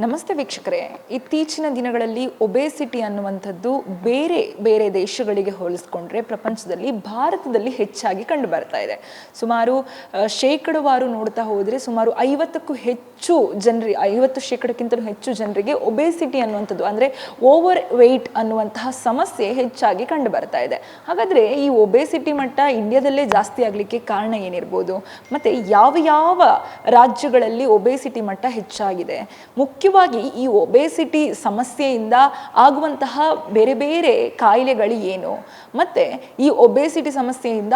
ನಮಸ್ತೆ ವೀಕ್ಷಕರೇ, ಇತ್ತೀಚಿನ ದಿನಗಳಲ್ಲಿ ಒಬೇಸಿಟಿ ಅನ್ನುವಂಥದ್ದು ಬೇರೆ ಬೇರೆ ದೇಶಗಳಿಗೆ ಹೋಲಿಸ್ಕೊಂಡ್ರೆ ಪ್ರಪಂಚದಲ್ಲಿ ಭಾರತದಲ್ಲಿ ಹೆಚ್ಚಾಗಿ ಕಂಡು ಬರ್ತಾ ಇದೆ. ಸುಮಾರು ಶೇಕಡವಾರು ನೋಡ್ತಾ ಹೋದರೆ ಸುಮಾರು 50ಕ್ಕೂ ಹೆಚ್ಚು ಜನರಿಗೆ 50% ಹೆಚ್ಚು ಜನರಿಗೆ ಒಬೇಸಿಟಿ ಅನ್ನುವಂಥದ್ದು ಅಂದರೆ ಓವರ್ ವೆಯ್ಟ್ ಅನ್ನುವಂತಹ ಸಮಸ್ಯೆ ಹೆಚ್ಚಾಗಿ ಕಂಡು ಬರ್ತಾ ಇದೆ. ಹಾಗಾದರೆ ಈ ಒಬೇಸಿಟಿ ಮಟ್ಟ ಇಂಡಿಯಾದಲ್ಲೇ ಜಾಸ್ತಿ ಆಗಲಿಕ್ಕೆ ಕಾರಣ ಏನಿರ್ಬೋದು, ಮತ್ತು ಯಾವ ರಾಜ್ಯಗಳಲ್ಲಿ ಒಬೇಸಿಟಿ ಮಟ್ಟ ಹೆಚ್ಚಾಗಿದೆ, ಮುಖ್ಯವಾಗಿ ಈ ಒಬೇಸಿಟಿ ಸಮಸ್ಯೆಯಿಂದ ಆಗುವಂತಹ ಬೇರೆ ಬೇರೆ ಕಾಯಿಲೆಗಳು ಏನು, ಮತ್ತು ಈ ಒಬೇಸಿಟಿ ಸಮಸ್ಯೆಯಿಂದ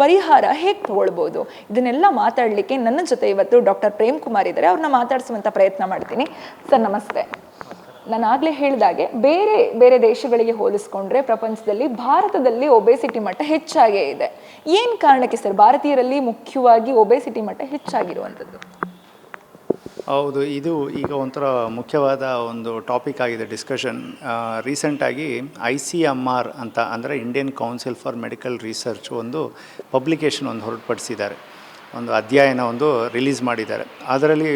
ಪರಿಹಾರ ಹೇಗೆ ತಗೊಳ್ಬೋದು, ಇದನ್ನೆಲ್ಲ ಮಾತಾಡಲಿಕ್ಕೆ ನನ್ನ ಜೊತೆ ಇವತ್ತು ಡಾಕ್ಟರ್ ಪ್ರೇಮ್ ಕುಮಾರ್ ಇದ್ದಾರೆ. ಅವ್ರನ್ನ ಮಾತಾಡಿಸುವಂಥ ಪ್ರಯತ್ನ ಮಾಡ್ತೀನಿ. ಸರ್ ನಮಸ್ತೆ. ನಾನು ಆಗಲೇ ಹೇಳಿದಾಗೆ ಬೇರೆ ಬೇರೆ ದೇಶಗಳಿಗೆ ಹೋಲಿಸ್ಕೊಂಡ್ರೆ ಪ್ರಪಂಚದಲ್ಲಿ ಭಾರತದಲ್ಲಿ ಒಬೇಸಿಟಿ ಮಟ್ಟ ಹೆಚ್ಚಾಗೇ ಇದೆ. ಏನು ಕಾರಣಕ್ಕೆ ಸರ್ ಭಾರತೀಯರಲ್ಲಿ ಮುಖ್ಯವಾಗಿ ಒಬೇಸಿಟಿ ಮಟ್ಟ ಹೆಚ್ಚಾಗಿರುವಂಥದ್ದು? ಹೌದು, ಇದು ಈಗ ಒಂಥರ ಮುಖ್ಯವಾದ ಒಂದು ಟಾಪಿಕ್ ಆಗಿದೆ ಡಿಸ್ಕಷನ್. ರೀಸೆಂಟಾಗಿ ICMR ಅಂತ ಅಂದರೆ Indian council for medical research ಒಂದು ಪಬ್ಲಿಕೇಶನ್ ಹೊರತುಪಡಿಸಿದ್ದಾರೆ, ಒಂದು ಅಧ್ಯಯನ ರಿಲೀಸ್ ಮಾಡಿದ್ದಾರೆ. ಅದರಲ್ಲಿ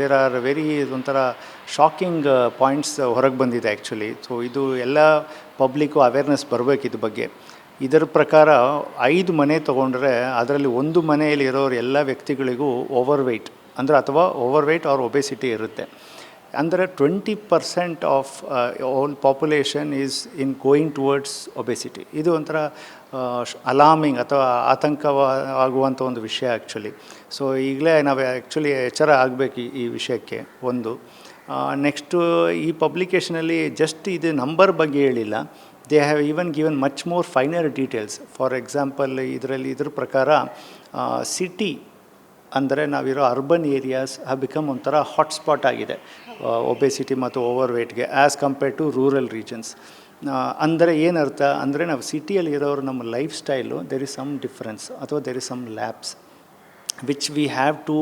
ದೇರ್ ಆರ್ ವೆರಿ ಒಂಥರ ಶಾಕಿಂಗ್ ಪಾಯಿಂಟ್ಸ್ ಹೊರಗೆ ಬಂದಿದೆ ಆ್ಯಕ್ಚುಲಿ. ಸೊ ಇದು ಎಲ್ಲ ಪಬ್ಲಿಕ್ಕು ಅವೇರ್ನೆಸ್ ಬರಬೇಕು ಇದ್ರ ಬಗ್ಗೆ. ಇದರ ಪ್ರಕಾರ 5 ಮನೆ ತೊಗೊಂಡ್ರೆ ಅದರಲ್ಲಿ ಒಂದು ಮನೆಯಲ್ಲಿ ಇರೋರು ಎಲ್ಲ ವ್ಯಕ್ತಿಗಳಿಗೂ ಓವರ್ ವೆಯ್ಟ್ ಅಥವಾ ಓವರ್ ವೆಯ್ಟ್ ಆರ್ ಒಬೇಸಿಟಿ ಇರುತ್ತೆ. ಅಂದರೆ 20% of all population is in going towards obesity. ಇದು ಒಂಥರ ಅಲಾರ್ಮಿಂಗ್ ಅಥವಾ ಆಗುವಂಥ ಒಂದು ವಿಷಯ ಆ್ಯಕ್ಚುಲಿ. ಸೊ ಈಗಲೇ ನಾವು ಆ್ಯಕ್ಚುಲಿ ಎಚ್ಚರ ಆಗಬೇಕು ಈ ವಿಷಯಕ್ಕೆ. ಒಂದು ನೆಕ್ಸ್ಟು ಈ ಪಬ್ಲಿಕೇಶನಲ್ಲಿ ಜಸ್ಟ್ ಇದು ನಂಬರ್ ಬಗ್ಗೆ ಹೇಳಿಲ್ಲ, they have even given much more finer details. For example ಇದ್ರ ಪ್ರಕಾರ ಸಿಟಿ ಅಂದರೆ ನಾವಿರೋ ಅರ್ಬನ್ ಏರಿಯಾಸ್ ಬಿಕಮ್ ಒಂಥರ ಹಾಟ್ಸ್ಪಾಟ್ ಆಗಿದೆ ಒಬೇಸಿಟಿ ಮತ್ತು ಓವರ್ ವೆಯ್ಟ್ಗೆ as compared to rural regions. ಅಂದರೆ ಏನರ್ಥ ಅಂದರೆ ನಾವು ಸಿಟಿಯಲ್ಲಿ ಇರೋರು ನಮ್ಮ lifestyle there is some difference ಅಥವಾ there is some labs which we have to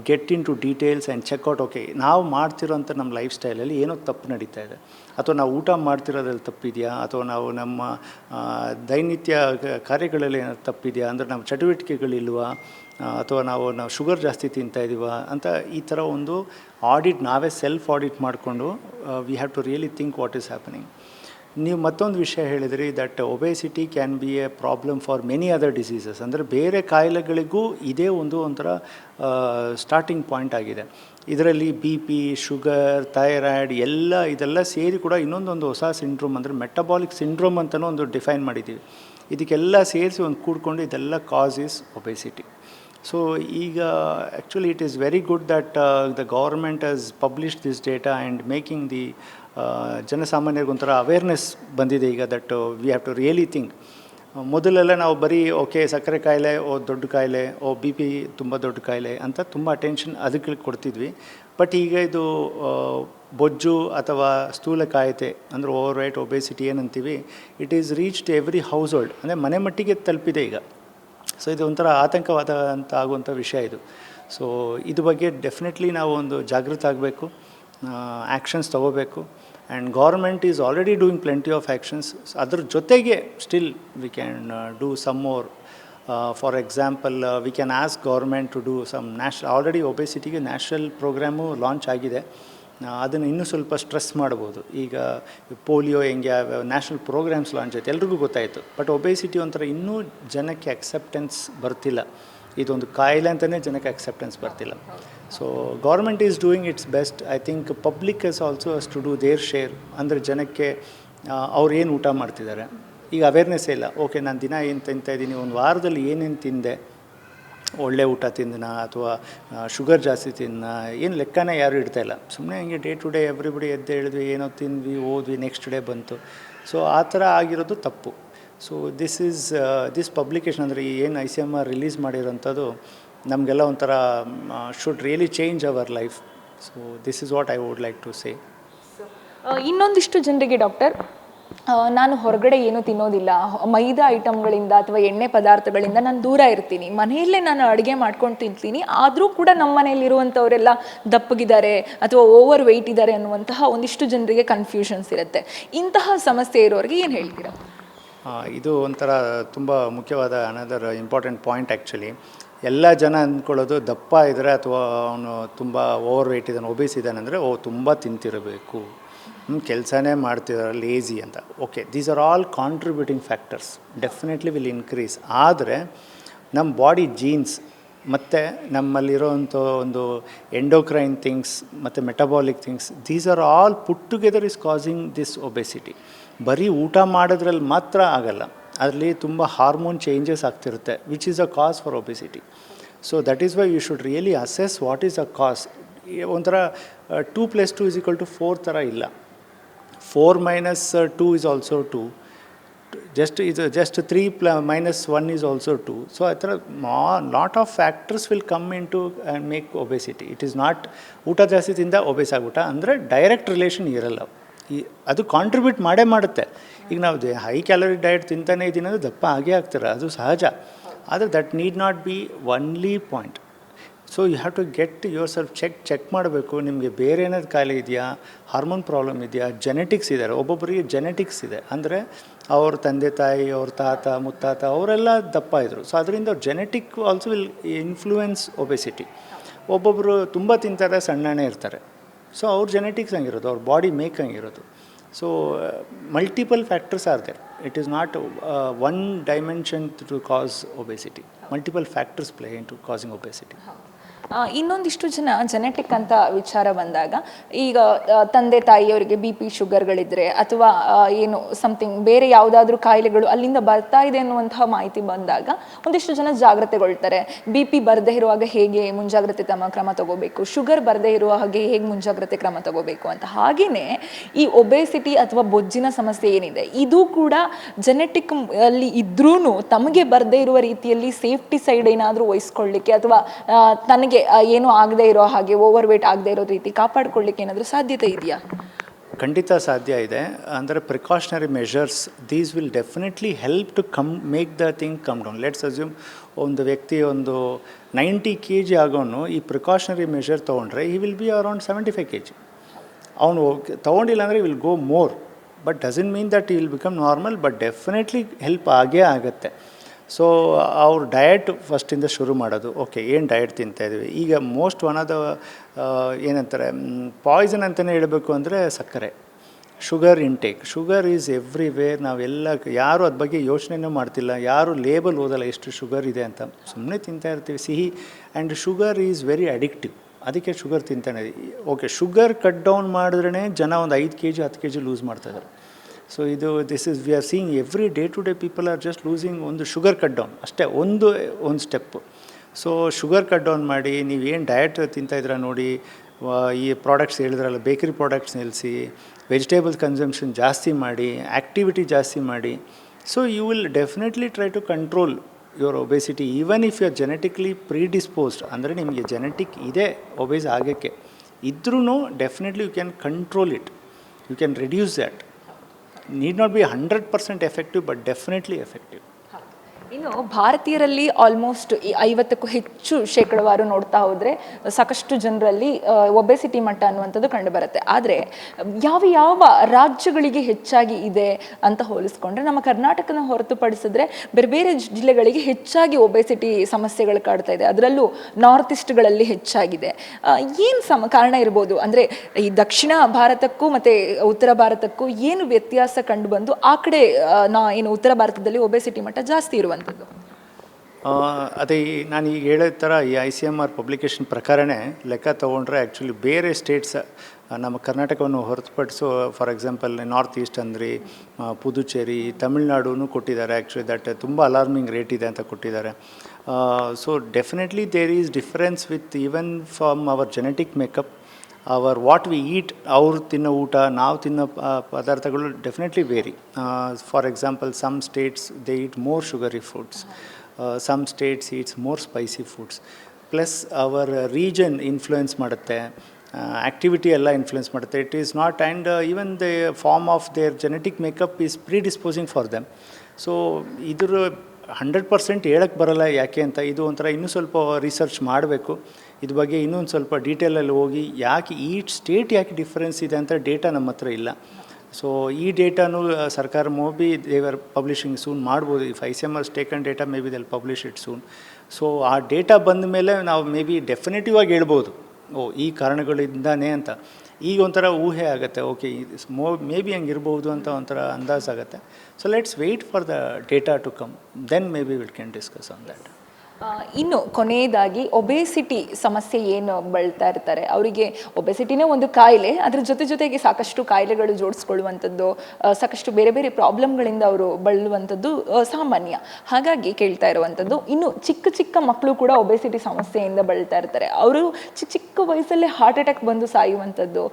get into details and check out. Okay, ನಾವು ಮಾಡ್ತಿರೋಂಥ ನಮ್ಮ ಲೈಫ್ ಸ್ಟೈಲಲ್ಲಿ ಏನೋ ತಪ್ಪು ನಡೀತಾ ಇದೆ, ಅಥವಾ ನಾವು ಊಟ ಮಾಡ್ತಿರೋದ್ರಲ್ಲಿ ತಪ್ಪಿದೆಯಾ, ಅಥವಾ ನಾವು ನಮ್ಮ ದೈನಿತ್ಯ ಕಾರ್ಯಗಳಲ್ಲಿ ಏನಾದ್ರು ತಪ್ಪಿದೆಯಾ, ಅಂದರೆ ನಮ್ಮ ಚಟುವಟಿಕೆಗಳಿಲ್ವಾ, ಅಥವಾ ನಾವು ಶುಗರ್ ಜಾಸ್ತಿ ತಿಂತಾಯಿದ್ದೀವ ಅಂತ ಈ ಥರ ಒಂದು ಆಡಿಟ್ ನಾವೇ ಸೆಲ್ಫ್ ಆಡಿಟ್ ಮಾಡಿಕೊಂಡು we have to really think what is happening. ನೀವು ಮತ್ತೊಂದು ವಿಷಯ ಹೇಳಿದ್ರಿ that obesity can be a problem for many other diseases. ಅಂದರೆ ಬೇರೆ ಕಾಯಿಲೆಗಳಿಗೂ ಇದೇ ಒಂಥರ ಸ್ಟಾರ್ಟಿಂಗ್ ಪಾಯಿಂಟ್ ಆಗಿದೆ. ಇದರಲ್ಲಿ BP, ಶುಗರ್, ಥೈರಾಯ್ಡ್ ಇದೆಲ್ಲ ಸೇರಿ ಕೂಡ ಇನ್ನೊಂದೊಂದು ಹೊಸ ಸಿಂಡ್ರೋಮ್ ಅಂದರೆ ಮೆಟಬಾಲಿಕ್ ಸಿಂಡ್ರೋಮ್ ಅಂತಲೂ ಒಂದು ಡಿಫೈನ್ ಮಾಡಿದ್ದೀವಿ. ಇದಕ್ಕೆಲ್ಲ ಸೇರಿಸಿ ಕೂಡ್ಕೊಂಡು ಇದೆಲ್ಲ ಕಾಸ್ ಈಸ್ ಒಬೇಸಿಟಿ. ಸೊ ಈಗ actually it is very good that the government has published this data and making the ಜನಸಾಮಾನ್ಯರಿಗೊಂಥರ ಅವೇರ್ನೆಸ್ ಬಂದಿದೆ ಈಗ that we have to really think. ಮೊದಲೆಲ್ಲ ನಾವು ಬರೀ ಓಕೆ ಸಕ್ಕರೆ ಕಾಯಿಲೆ ದೊಡ್ಡ ಕಾಯಿಲೆ, BP ತುಂಬ ದೊಡ್ಡ ಕಾಯಿಲೆ ಅಂತ ತುಂಬ ಅಟೆನ್ಷನ್ ಅದಕ್ಕೆ ಕೊಡ್ತಿದ್ವಿ. ಬಟ್ ಈಗ ಇದು ಬೊಜ್ಜು ಅಥವಾ ಸ್ಥೂಲಕಾಯತೆ ಅಂದರೆ ಓವರ್ ವೆಯ್ಟ್ ಒಬೇಸಿಟಿ ಏನಂತೀವಿ, it is reached every house hold, ಅಂದರೆ ಮನೆ ಮಟ್ಟಿಗೆ ತಲುಪಿದೆ ಈಗ. ಸೊ ಇದು ಒಂಥರ ಆತಂಕವಾದ ಅಂತ ಆಗುವಂಥ ವಿಷಯ ಇದು. ಸೊ ಇದ್ರ ಬಗ್ಗೆ ಡೆಫಿನೆಟ್ಲಿ ನಾವು ಒಂದು ಜಾಗೃತ ಆಗಬೇಕು, ಆ್ಯಕ್ಷನ್ಸ್ ತೊಗೋಬೇಕು. And government is already doing plenty of actions. ಅದ್ರ ಜೊತೆಗೆ still we can do some more. For example we can ask government to do some already ಒಬೇಸಿಟಿಗೆ ನ್ಯಾಷನಲ್ ಪ್ರೋಗ್ರಾಮು ಲಾಂಚ್ ಆಗಿದೆ, ಅದನ್ನು ಇನ್ನೂ ಸ್ವಲ್ಪ ಸ್ಟ್ರೆಸ್ ಮಾಡ್ಬೋದು. ಈಗ ಪೋಲಿಯೋ ಹೆಂಗೆ ನ್ಯಾಷನಲ್ ಪ್ರೋಗ್ರಾಮ್ಸ್ ಲಾಂಚ್ ಆಯಿತು, ಎಲ್ರಿಗೂ ಗೊತ್ತಾಯಿತು. ಬಟ್ ಒಬೇಸಿಟಿ ಒಂಥರ ಇನ್ನೂ ಜನಕ್ಕೆ ಅಕ್ಸೆಪ್ಟೆನ್ಸ್ ಬರ್ತಿಲ್ಲ, ಇದೊಂದು ಕಾಯಿಲೆ ಅಂತಲೇ ಜನಕ್ಕೆ ಅಕ್ಸೆಪ್ಟೆನ್ಸ್ ಬರ್ತಿಲ್ಲ. So government is doing its best. I think public is also has to do their share. ಅಂದರೆ ಜನಕ್ಕೆ ಅವ್ರು ಏನು ಊಟ ಮಾಡ್ತಿದ್ದಾರೆ ಈಗ ಅವೇರ್ನೆಸ್ಸೇ ಇಲ್ಲ. ಓಕೆ, ನಾನು ದಿನ ಏನು ತಿಂತಾಯಿದ್ದೀನಿ, ಒಂದು ವಾರದಲ್ಲಿ ಏನೇನು ತಿಂದೆ, ಒಳ್ಳೆ ಊಟ ತಿಂದನ ಅಥವಾ ಶುಗರ್ ಜಾಸ್ತಿ ತಿನ್ನ, ಏನು ಲೆಕ್ಕನೇ ಯಾರು ಇಡ್ತಾಯಿಲ್ಲ. ಸುಮ್ಮನೆ ಹಿಂಗೆ ಡೇ ಟು ಡೇ ಎವ್ರಿಬಡಿ ಎದ್ದು ಹೇಳಿದ್ವಿ, ಏನೋ ತಿಂದ್ವಿ, ಓದ್ವಿ, ನೆಕ್ಸ್ಟ್ ಡೇ ಬಂತು. ಸೊ ಆ ಥರ ಆಗಿರೋದು ತಪ್ಪು. ಸೊ ದಿಸ್ ಪಬ್ಲಿಕೇಶನ್ ಅಂದರೆ ಏನು ICMR ರಿಲೀಸ್ ಮಾಡಿರೋಂಥದ್ದು ನಮಗೆಲ್ಲ ಒಂಥರ should really change our life. So this is what I would like to say. ಇನ್ನೊಂದಿಷ್ಟು ಜನರಿಗೆ ಡಾಕ್ಟರ್, ನಾನು ಹೊರಗಡೆ ಏನೂ ತಿನ್ನೋದಿಲ್ಲ, ಮೈದಾ ಐಟಮ್ಗಳಿಂದ ಅಥವಾ ಎಣ್ಣೆ ಪದಾರ್ಥಗಳಿಂದ ನಾನು ದೂರ ಇರ್ತೀನಿ, ಮನೆಯಲ್ಲೇ ನಾನು ಅಡುಗೆ ಮಾಡ್ಕೊಂಡು ತಿಂತೀನಿ, ಆದರೂ ಕೂಡ ನಮ್ಮ ಮನೆಯಲ್ಲಿರುವಂಥವರೆಲ್ಲ ದಪ್ಪಗಿದ್ದಾರೆ ಅಥವಾ ಓವರ್ ವೆಯ್ಟ್ ಇದ್ದಾರೆ ಅನ್ನುವಂತಹ ಒಂದಿಷ್ಟು ಜನರಿಗೆ ಕನ್ಫ್ಯೂಷನ್ಸ್ ಇರುತ್ತೆ. ಇಂತಹ ಸಮಸ್ಯೆ ಇರೋರಿಗೆ ಏನು ಹೇಳ್ತೀರಾ? ಇದು ಒಂಥರ ತುಂಬ ಮುಖ್ಯವಾದ ಅನದರ್ ಇಂಪಾರ್ಟೆಂಟ್ ಪಾಯಿಂಟ್ ಆ್ಯಕ್ಚುಲಿ. ಎಲ್ಲ ಜನ ಅಂದ್ಕೊಳ್ಳೋದು ದಪ್ಪ ಇದ್ದರೆ ಅಥವಾ ಅವನು ತುಂಬ ಓವರ್ ವೆಯ್ಟ್ ಇದ್ದಾನೆ, ಒಬೇಸ್ ಇದ್ದಾನೆ ಅಂದರೆ ತುಂಬ ತಿಂತಿರಬೇಕು, ಕೆಲಸನೇ ಮಾಡ್ತಿದ್ದಾರೆ, ಲೇಝಿ ಅಂತ. Okay, these are all contributing factors, definitely will increase. ಆದರೆ ನಮ್ಮ ಬಾಡಿ ಜೀನ್ಸ್ ಮತ್ತು ನಮ್ಮಲ್ಲಿರೋವಂಥ ಒಂದು ಎಂಡೋಕ್ರೈನ್ ಥಿಂಗ್ಸ್ ಮತ್ತು metabolic things, these are all put together is causing this obesity. ಬರೀ ಊಟ ಮಾಡೋದ್ರಲ್ಲಿ ಮಾತ್ರ ಆಗಲ್ಲ, ಅದರಲ್ಲಿ ತುಂಬ ಹಾರ್ಮೋನ್ ಚೇಂಜಸ್ ಆಗ್ತಿರುತ್ತೆ, which is a cause for obesity. So that is why you should really assess what is a cause. ಒಂಥರ 2 + 2 = 4 ಥರ ಇಲ್ಲ. 4 - 2 is also 2. Just 3 - 1 is also 2. So a lot of factors will come into and make obesity. It is not ಊಟ ಜಾಸ್ತಿ ತಿಂದ obeys ಆಗ್ಬಿಟ್ಟ ಅಂದರೆ direct relation ಇರಲ್ಲ. ಅದು ಕಾಂಟ್ರಿಬ್ಯೂಟ್ ಮಾಡೇ ಮಾಡುತ್ತೆ. ಈಗ ನಾವು ಹೈ ಕ್ಯಾಲರಿ ಡಯಟ್ ತಿಂತಾನೆ ಇದ್ದೀನಿ ಅಂದರೆ ದಪ್ಪ ಆಗೇ ಆಗ್ತಾರೆ, ಅದು ಸಹಜ. ಆದರೆ that need not be only point. So you have to get yourself check ಮಾಡಬೇಕು. ನಿಮಗೆ ಬೇರೆ ಏನಾದ್ರು ಕಾಯಿಲೆ ಇದೆಯಾ, ಹಾರ್ಮೋನ್ ಪ್ರಾಬ್ಲಮ್ ಇದೆಯಾ, ಜೆನೆಟಿಕ್ಸ್ ಇದ್ದಾರೆ. ಒಬ್ಬೊಬ್ಬರಿಗೆ ಜೆನೆಟಿಕ್ಸ್ ಇದೆ, ಅಂದರೆ ಅವ್ರ ತಂದೆ ತಾಯಿ, ಅವ್ರ ತಾತ ಮುತ್ತಾತ ಅವರೆಲ್ಲ ದಪ್ಪ ಇದ್ದರು. ಸೊ ಅದರಿಂದ ಅವ್ರ genetic also will influence obesity. ಒಬ್ಬೊಬ್ಬರು ತುಂಬ ತಿಂತಾರೆ, ಸಣ್ಣನೇ ಇರ್ತಾರೆ. ಸೊ ಅವ್ರ ಜೆನೆಟಿಕ್ಸ್ ಹಂಗಿರೋದು, ಅವ್ರ ಬಾಡಿ ಮೇಕ್ ಹಂಗಿರೋದು. So multiple factors are there. It is not one dimension to cause obesity. Multiple factors play into causing obesity. ಇನ್ನೊಂದಿಷ್ಟು ಜನ ಜೆನೆಟಿಕ್ ಅಂತ ವಿಚಾರ ಬಂದಾಗ, ಈಗ ತಂದೆ ತಾಯಿಯವರಿಗೆ BP ಶುಗರ್ಗಳಿದ್ರೆ ಅಥವಾ ಏನು ಸಮಥಿಂಗ್ ಬೇರೆ ಯಾವುದಾದ್ರೂ ಕಾಯಿಲೆಗಳು ಅಲ್ಲಿಂದ ಬರ್ತಾ ಇದೆ ಅನ್ನುವಂತಹ ಮಾಹಿತಿ ಬಂದಾಗ ಒಂದಿಷ್ಟು ಜನ ಜಾಗ್ರತೆಗೊಳ್ತಾರೆ. BP ಬರದೇ ಇರುವಾಗ ಹೇಗೆ ಮುಂಜಾಗ್ರತೆ ಕ್ರಮ ತಗೋಬೇಕು, ಶುಗರ್ ಬರದೇ ಇರುವ ಹಾಗೆ ಹೇಗೆ ಮುಂಜಾಗ್ರತೆ ಕ್ರಮ ತಗೋಬೇಕು ಅಂತ. ಹಾಗೆಯೇ ಈ ಒಬೇಸಿಟಿ ಅಥವಾ ಬೊಜ್ಜಿನ ಸಮಸ್ಯೆ ಏನಿದೆ, ಇದು ಕೂಡ ಜೆನೆಟಿಕ್ ಅಲ್ಲಿ ಇದ್ರೂ ತಮಗೆ ಬರದೇ ಇರುವ ರೀತಿಯಲ್ಲಿ ಸೇಫ್ಟಿ ಸೈಡ್ ಏನಾದರೂ ವಹಿಸ್ಕೊಳ್ಳಿಕ್ಕೆ ಅಥವಾ ತನಗೆ ಏನು ಆಗದೆ ಇರೋ ಹಾಗೆ ಓವರ್ ವೇಟ್ ಆಗದೆ ಇರೋ ರೀತಿ ಕಾಪಾಡ್ಕೊಳ್ಳಿಕ್ಕೆ ಏನಾದರೂ ಸಾಧ್ಯತೆ ಇದೆಯಾ? ಖಂಡಿತ ಸಾಧ್ಯ ಇದೆ. ಅಂದರೆ precautionary measures, these will definitely help to make the thing come down. Let's assume ಒಂದು ವ್ಯಕ್ತಿ ಒಂದು 90 kg ಆಗೋನು ಈ ಪ್ರಿಕಾಷನರಿ ಮೆಷರ್ ತೊಗೊಂಡ್ರೆ ಈ ವಿಲ್ ಬಿ ಅರೌಂಡ್ 75 kg. ಅವನು ತೊಗೊಂಡಿಲ್ಲ ಅಂದರೆ will go more, but doesn't mean that he will become normal, but definitely help ಆಗೇ ಆಗುತ್ತೆ. ಸೊ ಅವ್ರ ಡಯಟ್ ಫಸ್ಟಿಂದ ಶುರು ಮಾಡೋದು. ಓಕೆ, ಏನು ಡಯಟ್ ತಿಂತಾಯಿದ್ವಿ ಈಗ? ಮೋಸ್ಟ್ ಒನ್ ಆಫ್ ದ ಏನಂತಾರೆ ಪಾಯ್ಸನ್ ಅಂತಲೇ ಹೇಳಬೇಕು ಅಂದರೆ ಸಕ್ಕರೆ, sugar intake. Sugar is everywhere. ನಾವೆಲ್ಲ ಯಾರು ಅದ್ರ ಬಗ್ಗೆ ಯೋಚನೆನೂ ಮಾಡ್ತಿಲ್ಲ, ಯಾರು ಲೇಬಲ್ ಓದಲ್ಲ ಎಷ್ಟು ಶುಗರ್ ಇದೆ ಅಂತ, ಸುಮ್ಮನೆ ತಿಂತಾ ಇರ್ತೀವಿ ಸಿಹಿ. And sugar is very addictive, ಅದಕ್ಕೆ ಶುಗರ್ ತಿಂತಾನೆ. ಓಕೆ, ಶುಗರ್ ಕಟ್ ಡೌನ್ ಮಾಡಿದ್ರೇ ಜನ ಒಂದು 5 kg 10 kg ಲೂಸ್ ಮಾಡ್ತಾಯಿದ್ದಾರೆ. So this is we are seeing every day to day people are just losing. ಒಂದು ಶುಗರ್ ಕಟ್ ಡೌನ್ ಅಷ್ಟೇ, ಒಂದು step. So sugar cut down ಮಾಡಿ, ನೀವೇನು ಡಯಟ್ ತಿಂತಾಯಿದ್ದೀರಾ ನೋಡಿ, ಈ ಪ್ರಾಡಕ್ಟ್ಸ್ ಹೇಳಿದ್ರಲ್ಲ, ಬೇಕರಿ ಪ್ರಾಡಕ್ಟ್ಸ್ ನಿಲ್ಲಿಸಿ, ವೆಜಿಟೇಬಲ್ಸ್ ಕನ್ಸಂಪ್ಷನ್ ಜಾಸ್ತಿ ಮಾಡಿ, ಆ್ಯಕ್ಟಿವಿಟಿ ಜಾಸ್ತಿ ಮಾಡಿ. So you will definitely try to control your obesity. Even if you are genetically predisposed, ಅಂದರೆ ನಿಮಗೆ ಜೆನೆಟಿಕ್ ಇದೆ ಒಬೇಸ್ ಆಗೋಕ್ಕೆ ಇದ್ರೂ definitely you can control it, you can reduce that. Need not be 100% effective, but definitely effective. ಇನ್ನು ಭಾರತೀಯರಲ್ಲಿ almost 50ಕ್ಕೂ ಹೆಚ್ಚು ಶೇಕಡವಾರು ನೋಡ್ತಾ ಹೋದರೆ ಸಾಕಷ್ಟು ಜನರಲ್ಲಿ ಒಬೆಸಿಟಿ ಮಟ್ಟ ಅನ್ನುವಂಥದ್ದು ಕಂಡುಬರುತ್ತೆ. ಆದರೆ ಯಾವ ರಾಜ್ಯಗಳಿಗೆ ಹೆಚ್ಚಾಗಿ ಇದೆ ಅಂತ ಹೋಲಿಸ್ಕೊಂಡ್ರೆ ನಮ್ಮ ಕರ್ನಾಟಕನ ಹೊರತುಪಡಿಸಿದ್ರೆ ಬೇರೆ ಜಿಲ್ಲೆಗಳಿಗೆ ಹೆಚ್ಚಾಗಿ ಒಬೆಸಿಟಿ ಸಮಸ್ಯೆಗಳು ಕಾಡ್ತಾ ಇದೆ. ಅದರಲ್ಲೂ ನಾರ್ತ್ ಈಸ್ಟ್ಗಳಲ್ಲಿ ಹೆಚ್ಚಾಗಿದೆ. ಏನು ಕಾರಣ ಇರ್ಬೋದು? ಅಂದರೆ ಈ ದಕ್ಷಿಣ ಭಾರತಕ್ಕೂ ಮತ್ತು ಉತ್ತರ ಭಾರತಕ್ಕೂ ಏನು ವ್ಯತ್ಯಾಸ ಕಂಡುಬಂದು ಆ ಕಡೆ ಏನು ಉತ್ತರ ಭಾರತದಲ್ಲಿ ಒಬೆಸಿಟಿ ಮಟ್ಟ ಜಾಸ್ತಿ ಇರುವಂಥದ್ದು? ಅದೇ ನಾನು ಈಗ ಹೇಳಿದ ಥರ ಈ ICMR ಪಬ್ಲಿಕೇಶನ್ ಪ್ರಕಾರನೇ ಲೆಕ್ಕ ತೊಗೊಂಡ್ರೆ ಆ್ಯಕ್ಚುಲಿ ಬೇರೆ ಸ್ಟೇಟ್ಸ್ ನಮ್ಮ ಕರ್ನಾಟಕವನ್ನು ಹೊರತುಪಡಿಸು, ಫಾರ್ ಎಕ್ಸಾಂಪಲ್ ನಾರ್ತ್ ಈಸ್ಟ್ ಅಂದರೆ ಪುದುಚೇರಿ, ತಮಿಳ್ನಾಡು ಕೊಟ್ಟಿದ್ದಾರೆ. ಆ್ಯಕ್ಚುಲಿ ದಟ್ ತುಂಬ ಅಲಾರ್ಮಿಂಗ್ ರೇಟ್ ಇದೆ ಅಂತ ಕೊಟ್ಟಿದ್ದಾರೆ. So definitely there is difference with even from our genetic makeup, our what we eat. ಅವ್ರು ತಿನ್ನೋ ಊಟ, ನಾವು ತಿನ್ನೋ ಪದಾರ್ಥಗಳು definitely vary. For example some states they eat more sugary foods, some states eats more spicy foods. Plus our region influence ಮಾಡುತ್ತೆ, activity ಎಲ್ಲ influence ಮಾಡುತ್ತೆ. It is not, and even the form of their genetic makeup is predisposing for them. So ಇದ್ರ 100% ಹೇಳಕ್ಕೆ ಬರೋಲ್ಲ ಯಾಕೆ ಅಂತ. ಇದು ಒಂಥರ ಇನ್ನೂ ಸ್ವಲ್ಪ ರಿಸರ್ಚ್ ಮಾಡಬೇಕು ಇದ್ರ ಬಗ್ಗೆ, ಇನ್ನೊಂದು ಸ್ವಲ್ಪ ಡೀಟೇಲಲ್ಲಿ ಹೋಗಿ ಯಾಕೆ ಈ ಸ್ಟೇಟ್ ಯಾಕೆ ಡಿಫ್ರೆನ್ಸ್ ಇದೆ ಅಂತ ಡೇಟಾ ನಮ್ಮ ಹತ್ರ ಇಲ್ಲ. ಸೊ ಈ ಡೇಟಾನು ಸರ್ಕಾರ ಮೋಬಿ ದೇವರ್ ಪಬ್ಲಿಷಿಂಗ್ ಸೂನ್ ಮಾಡ್ಬೋದು. If ICMR taken data maybe they'll publish it soon. So ಆ ಡೇಟಾ ಬಂದ ಮೇಲೆ ನಾವು ಮೇ ಬಿ ಡೆಫಿನೆಟಿವ್ ಆಗಿ ಹೇಳ್ಬೋದು, ಈ ಕಾರಣಗಳಿಂದಾನೇ ಅಂತ. ಈಗ ಒಂಥರ ಊಹೆ ಆಗುತ್ತೆ, ಓಕೆ ಮೇ ಬಿ ಹಂಗಿರ್ಬೋದು ಅಂತ ಒಂಥರ ಅಂದಾಜಾಗುತ್ತೆ. So let's wait for the data to come, then maybe will can discuss on that. ಇನ್ನು ಕೊನೆಯದಾಗಿ ಒಬೇಸಿಟಿ ಸಮಸ್ಯೆ ಏನು ಬಳಲ್ತಾ ಇರ್ತಾರೆ ಅವರಿಗೆ, ಒಬೇಸಿಟಿನೇ ಒಂದು ಕಾಯಿಲೆ, ಅದ್ರ ಜೊತೆಗೆ ಸಾಕಷ್ಟು ಕಾಯಿಲೆಗಳು ಜೋಡಿಸ್ಕೊಳ್ಳುವಂಥದ್ದು, ಸಾಕಷ್ಟು ಬೇರೆ ಬೇರೆ ಪ್ರಾಬ್ಲಮ್ಗಳಿಂದ ಅವರು ಬಳಲುವಂಥದ್ದು ಸಾಮಾನ್ಯ. ಹಾಗಾಗಿ ಕೇಳ್ತಾ ಇರುವಂಥದ್ದು, ಇನ್ನು ಚಿಕ್ಕ ಮಕ್ಕಳು ಕೂಡ ಒಬೇಸಿಟಿ ಸಮಸ್ಯೆಯಿಂದ ಬಳಲ್ತಾ ಇರ್ತಾರೆ. ಅವರು ಚಿಕ್ಕ ವಯಸ್ಸಲ್ಲೇ ಹಾರ್ಟ್ ಅಟ್ಯಾಕ್ ಬಂದು ಸಾಯುವಂಥದ್ದು,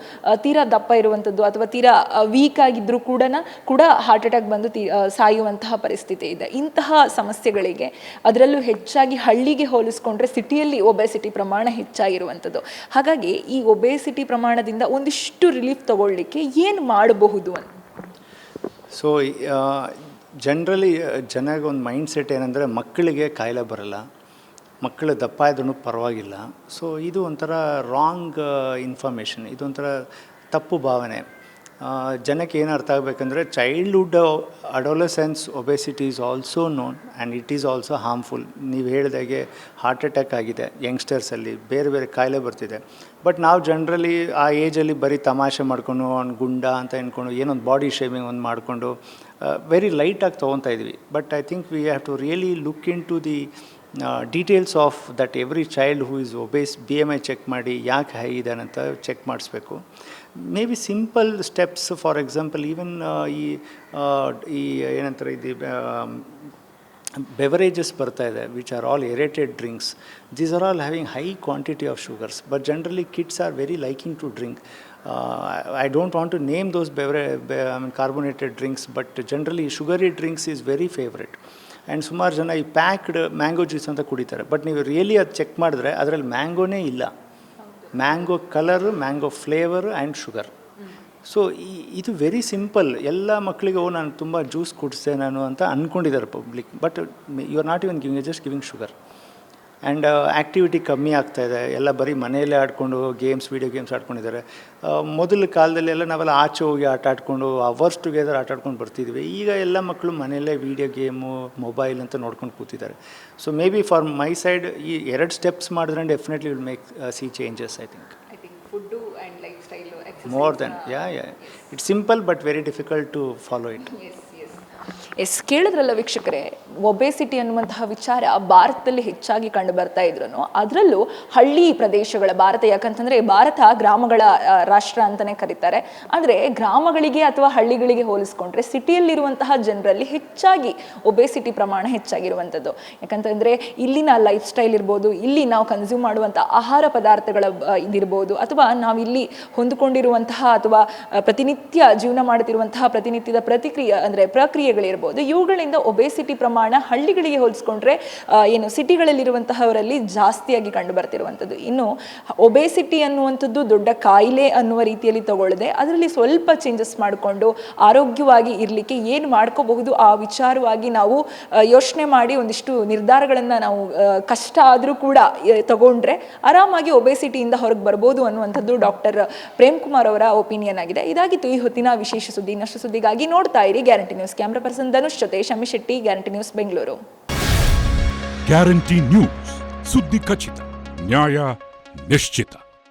ತೀರಾ ದಪ್ಪ ಇರುವಂಥದ್ದು ಅಥವಾ ತೀರಾ ವೀಕ್ ಆಗಿದ್ದರೂ ಕೂಡ ಹಾರ್ಟ್ ಅಟ್ಯಾಕ್ ಬಂದು ಸಾಯುವಂತಹ ಪರಿಸ್ಥಿತಿ ಇದೆ. ಇಂತಹ ಸಮಸ್ಯೆಗಳಿಗೆ ಅದರಲ್ಲೂ ಹೆಚ್ಚಾಗಿ ಹಳ್ಳಿಗೆ ಹೋಲಿಸ್ಕೊಂಡ್ರೆ ಸಿಟಿಯಲ್ಲಿ ಒಬೇಸಿಟಿ ಪ್ರಮಾಣ ಹೆಚ್ಚಾಗಿರುವಂಥದ್ದು. ಹಾಗಾಗಿ ಈ ಒಬೇಸಿಟಿ ಪ್ರಮಾಣದಿಂದ ಒಂದಿಷ್ಟು ರಿಲೀಫ್ ತಗೊಳ್ಳಿಕ್ಕೆ ಏನು ಮಾಡಬಹುದು ಅಂತ? ಸೊ ಜನರಲಿ ಜನಗೆ ಒಂದು ಮೈಂಡ್ ಸೆಟ್ ಏನಂದರೆ, ಮಕ್ಕಳಿಗೆ ಕಾಯಿಲೆ ಬರಲ್ಲ, ಮಕ್ಕಳು ದಪ್ಪ ಇದ್ರೂ ಪರವಾಗಿಲ್ಲ. ಸೊ ಇದು ಒಂಥರ ರಾಂಗ್ ಇನ್ಫಾರ್ಮೇಷನ್, ಇದೊಂಥರ ತಪ್ಪು ಭಾವನೆ. ಜನಕ್ಕೆ ಏನು ಅರ್ಥ ಆಗಬೇಕಂದ್ರೆ, childhood adolescence obesity is also known and it is also harmful. ನೀವು ಹೇಳಿದಾಗೆ ಹಾರ್ಟ್ ಅಟ್ಯಾಕ್ ಆಗಿದೆ ಯಂಗ್ಸ್ಟರ್ಸಲ್ಲಿ, ಬೇರೆ ಬೇರೆ ಕಾಯಿಲೆ ಬರ್ತಿದೆ. ಬಟ್ ನಾವು ಜನರಲಿ ಆ ಏಜಲ್ಲಿ ಬರೀ ತಮಾಷೆ ಮಾಡಿಕೊಂಡು ಅವ್ನು ಗುಂಡ ಅಂತ ಅಂದ್ಕೊಂಡು ಏನೊಂದು ಬಾಡಿ ಶೇಮಿಂಗ್ ಒಂದು ಮಾಡಿಕೊಂಡು ವೆರಿ ಲೈಟಾಗಿ ತೊಗೊತಾ ಇದ್ವಿ. But I think we have to really look into the details of that every child who is obese. BMI check ಮಾಡಿ ಯಾಕೆ ಹೈ ಇದ್ದಾನೆ ಅಂತ ಚೆಕ್ ಮಾಡಿಸ್ಬೇಕು. Maybe simple steps, for example even ಈ ಏನಂತಾರೆ ಇದು ಬೆವರೇಜಸ್ ಬರ್ತಾ ಇದೆ, which are all aerated drinks. These are all having high quantity of sugars, but generally kids are very liking to drink. I don't want to name those carbonated drinks, but generally sugary drinks is very favorite. And ಸುಮಾರು ಜನ ಈ packed mango juice ಅಂತ ಕುಡಿತಾರೆ. But ನೀವು really ಅದು check ಮಾಡಿದ್ರೆ ಅದರಲ್ಲಿ ಮ್ಯಾಂಗೋನೇ ಇಲ್ಲ. Mango colour, mango flavour and sugar. So ಇದು ವೆರಿ ಸಿಂಪಲ್. ಎಲ್ಲ ಮಕ್ಕಳಿಗೆ ನಾನು ತುಂಬ ಜ್ಯೂಸ್ ಕುಡಿಸ್ದೆ ನಾನು ಅಂತ ಅಂದ್ಕೊಂಡಿದ್ದಾರೆ public. But you are not even giving, just giving sugar. And activity ಕಮ್ಮಿ ಆಗ್ತಾಯಿದೆ, ಎಲ್ಲ ಬರೀ ಮನೆಯಲ್ಲೇ ಆಡಿಕೊಂಡು ವೀಡಿಯೋ ಗೇಮ್ಸ್ ಆಡ್ಕೊಂಡಿದ್ದಾರೆ. ಮೊದಲ ಕಾಲದಲ್ಲಿ ಎಲ್ಲ ನಾವೆಲ್ಲ ಆಚೆ ಹೋಗಿ ಆಟ ಆಡ್ಕೊಂಡು ಅವರ್ಸ್ ಟುಗೆದರ್ ಆಟ ಆಡ್ಕೊಂಡು ಬರ್ತಿದ್ವಿ. ಈಗ ಎಲ್ಲ ಮಕ್ಕಳು ಮನೆಯಲ್ಲೇ ವೀಡಿಯೋ ಗೇಮು, ಮೊಬೈಲ್ ಅಂತ ನೋಡ್ಕೊಂಡು ಕೂತಿದ್ದಾರೆ. So may be for my side ಈ 2 ಸ್ಟೆಪ್ಸ್ ಮಾಡಿದ್ರೆ definitely will make C changes. I think food and life style more than it's simple but very difficult to follow it. Yes, ಕೇಳಿದ್ರಲ್ಲ ವೀಕ್ಷಕರೇ, obesity ಅನ್ನುವಂತಹ ವಿಚಾರ ಭಾರತದಲ್ಲಿ ಹೆಚ್ಚಾಗಿ ಕಂಡು ಬರ್ತಾ ಇದ್ರು, ಅದರಲ್ಲೂ ಹಳ್ಳಿ ಪ್ರದೇಶಗಳ ಭಾರತ, ಯಾಕಂತಂದರೆ ಭಾರತ ಗ್ರಾಮಗಳ ರಾಷ್ಟ್ರ ಅಂತಲೇ ಕರೀತಾರೆ. ಆದರೆ ಗ್ರಾಮಗಳಿಗೆ ಅಥವಾ ಹಳ್ಳಿಗಳಿಗೆ ಹೋಲಿಸ್ಕೊಂಡ್ರೆ ಸಿಟಿಯಲ್ಲಿರುವಂತಹ ಜನರಲ್ಲಿ ಹೆಚ್ಚಾಗಿ ಒಬೇಸಿಟಿ ಪ್ರಮಾಣ ಹೆಚ್ಚಾಗಿರುವಂಥದ್ದು. ಯಾಕಂತಂದರೆ ಇಲ್ಲಿನ ಲೈಫ್ ಸ್ಟೈಲ್ ಇರ್ಬೋದು, ಇಲ್ಲಿ ನಾವು ಕನ್ಸ್ಯೂಮ್ ಮಾಡುವಂಥ ಆಹಾರ ಪದಾರ್ಥಗಳ ಇದಿರ್ಬೋದು, ಅಥವಾ ನಾವಿಲ್ಲಿ ಹೊಂದಿಕೊಂಡಿರುವಂತಹ ಅಥವಾ ಪ್ರತಿನಿತ್ಯ ಜೀವನ ಮಾಡುತ್ತಿರುವಂತಹ ಪ್ರತಿನಿತ್ಯದ ಪ್ರಕ್ರಿಯೆಗಳಿರ್ಬೋದು, ಇವುಗಳಿಂದ ಒಬೇಸಿಟಿ ಪ್ರಮಾಣ ಹಳ್ಳಿಗಳಿಗೆ ಹೋಲಿಸ್ಕೊಂಡ್ರೆ ಸಿಟಿಗಳಲ್ಲಿರುವಂತಹವರಲ್ಲಿ ಜಾಸ್ತಿಯಾಗಿ ಕಂಡು ಬರ್ತಿರುವಂಥದ್ದು. ಇನ್ನು ಒಬೇಸಿಟಿ ಅನ್ನುವಂಥದ್ದು ದೊಡ್ಡ ಕಾಯಿಲೆ ಅನ್ನುವ ರೀತಿಯಲ್ಲಿ ತಗೊಳ್ಳದೆ ಅದರಲ್ಲಿ ಸ್ವಲ್ಪ ಚೇಂಜಸ್ ಮಾಡಿಕೊಂಡು ಆರೋಗ್ಯವಾಗಿ ಇರಲಿಕ್ಕೆ ಏನು ಮಾಡ್ಕೋಬಹುದು ಆ ವಿಚಾರವಾಗಿ ನಾವು ಯೋಚನೆ ಮಾಡಿ ಒಂದಿಷ್ಟು ನಿರ್ಧಾರಗಳನ್ನು ನಾವು ಕಷ್ಟ ಆದರೂ ಕೂಡ ತಗೊಂಡ್ರೆ ಆರಾಮಾಗಿ ಒಬೇಸಿಟಿಯಿಂದ ಹೊರಗೆ ಬರ್ಬೋದು ಅನ್ನುವಂಥದ್ದು ಡಾಕ್ಟರ್ ಪ್ರೇಮ್ ಕುಮಾರ್ ಅವರ ಒಪಿನಿಯನ್ ಆಗಿದೆ. ಇದಾಗಿತ್ತು ಈ ಹೊತ್ತಿನ ವಿಶೇಷ ಸುದ್ದಿ. ಇನ್ನಷ್ಟು ಸುದ್ದಿಗಾಗಿ ನೋಡ್ತಾ ಇರಿ Guarantee News. Camera person Dhanush ಜೊತೆ Shami Shetty, Guarantee News Bengaluru. Guarantee News, ಸುದ್ದಿ ಖಚಿತ, ನ್ಯಾಯ ನಿಶ್ಚಿತ.